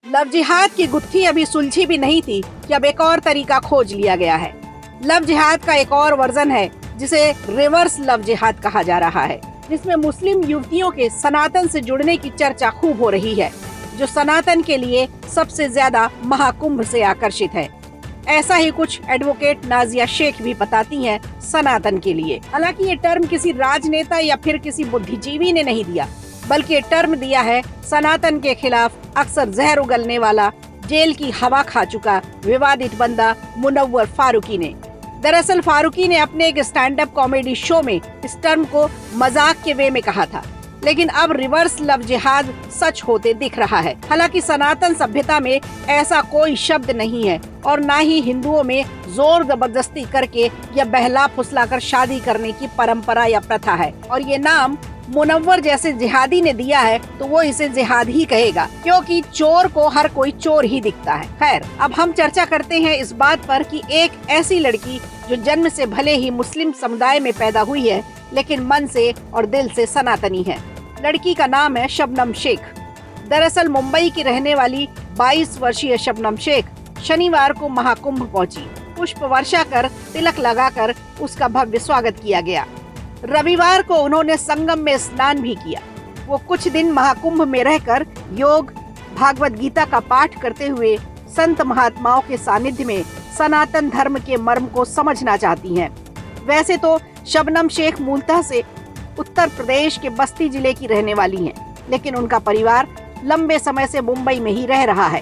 Love जिहाद की गुत्थी अभी सुलझी भी नहीं थी कि अब एक और तरीका खोज लिया गया है। लव जिहाद का एक और वर्जन है जिसे रिवर्स लव जिहाद कहा जा रहा है, जिसमें मुस्लिम युवतियों के सनातन से जुड़ने की चर्चा खूब हो रही है, जो सनातन के लिए सबसे ज्यादा महाकुंभ से आकर्षित है। ऐसा ही कुछ एडवोकेट नाजिया शेख भी बताती हैं सनातन के लिए। हालांकि ये टर्म किसी राजनेता या फिर किसी बुद्धिजीवी ने नहीं दिया, बल्कि ये टर्म दिया है सनातन के खिलाफ अक्सर जहर उगलने वाला, जेल की हवा खा चुका विवादित बंदा मुनव्वर फारूकी ने। दरअसल फारूकी ने अपने एक स्टैंड अप कॉमेडी शो में इस टर्म को मजाक के वे में कहा था, लेकिन अब रिवर्स लव जिहाद सच होते दिख रहा है। हालांकि सनातन सभ्यता में ऐसा कोई शब्द नहीं है और ना ही हिंदुओं में जोर जबरदस्ती करके या बहला फुसलाकर शादी करने की परंपरा या प्रथा है। और ये नाम मुनव्वर जैसे जिहादी ने दिया है तो वो इसे जिहाद ही कहेगा, क्योंकि चोर को हर कोई चोर ही दिखता है। खैर, अब हम चर्चा करते हैं इस बात पर कि एक ऐसी लड़की जो जन्म से भले ही मुस्लिम समुदाय में पैदा हुई है, लेकिन मन से और दिल से सनातनी है। लड़की का नाम है शबनम शेख। दरअसल मुंबई की रहने वाली 22 वर्षीय शबनम शेख शनिवार को महाकुंभ पहुंची। पुष्प वर्षा कर, तिलक लगाकर उसका भव्य स्वागत किया गया। रविवार को उन्होंने संगम में स्नान भी किया। वो कुछ दिन महाकुंभ में रहकर योग, भागवत गीता का पाठ करते हुए संत महात्माओं के सानिध्य में सनातन धर्म के मर्म को समझना चाहती हैं। वैसे तो शबनम शेख मूलतः से उत्तर प्रदेश के बस्ती जिले की रहने वाली हैं, लेकिन उनका परिवार लंबे समय से मुंबई में ही रह रहा है।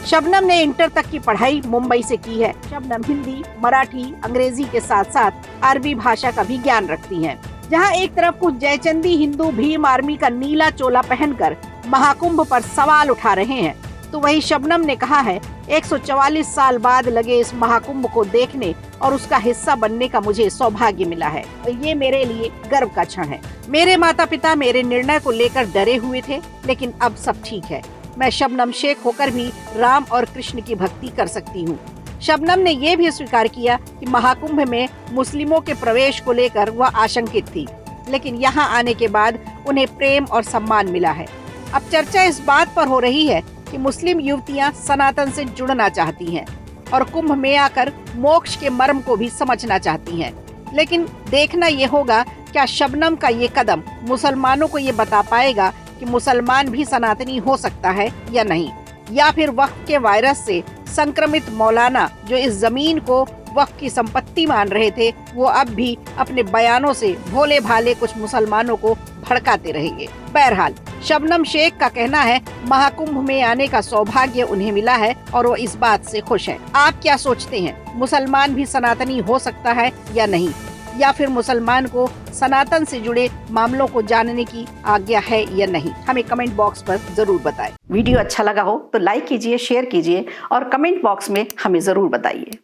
शबनम ने इंटर तक की पढ़ाई मुंबई से की है। शबनम हिंदी, मराठी, अंग्रेजी के साथ साथ अरबी भाषा का भी ज्ञान रखती हैं। जहां एक तरफ कुछ जयचंदी हिंदू भीम आर्मी का नीला चोला पहनकर महाकुंभ पर सवाल उठा रहे हैं, तो वहीं शबनम ने कहा है 144 साल बाद लगे इस महाकुंभ को देखने और उसका हिस्सा बनने का मुझे सौभाग्य मिला है और ये मेरे लिए गर्व का क्षण है। मेरे माता पिता मेरे निर्णय को लेकर डरे हुए थे, लेकिन अब सब ठीक है। मैं शबनम शेख होकर भी राम और कृष्ण की भक्ति कर सकती हूँ। शबनम ने यह भी स्वीकार किया कि महाकुंभ में मुस्लिमों के प्रवेश को लेकर वह आशंकित थी, लेकिन यहाँ आने के बाद उन्हें प्रेम और सम्मान मिला है। अब चर्चा इस बात पर हो रही है कि मुस्लिम युवतियां सनातन से जुड़ना चाहती हैं और कुंभ में आकर मोक्ष के मर्म को भी समझना चाहती हैं। लेकिन देखना ये होगा क्या शबनम का ये कदम मुसलमानों को ये बता पाएगा कि मुसलमान भी सनातनी हो सकता है या नहीं, या फिर वक्त के वायरस से संक्रमित मौलाना जो इस जमीन को वक्त की संपत्ति मान रहे थे, वो अब भी अपने बयानों से भोले भाले कुछ मुसलमानों को भड़काते रहेंगे। बहरहाल शबनम शेख का कहना है महाकुंभ में आने का सौभाग्य उन्हें मिला है और वो इस बात से खुश है। आप क्या सोचते हैं, मुसलमान भी सनातनी हो सकता है या नहीं, या फिर मुसलमान को सनातन से जुड़े मामलों को जानने की आज्ञा है या नहीं? हमें कमेंट बॉक्स पर जरूर बताएं। वीडियो अच्छा लगा हो तो लाइक कीजिए, शेयर कीजिए और कमेंट बॉक्स में हमें जरूर बताइए।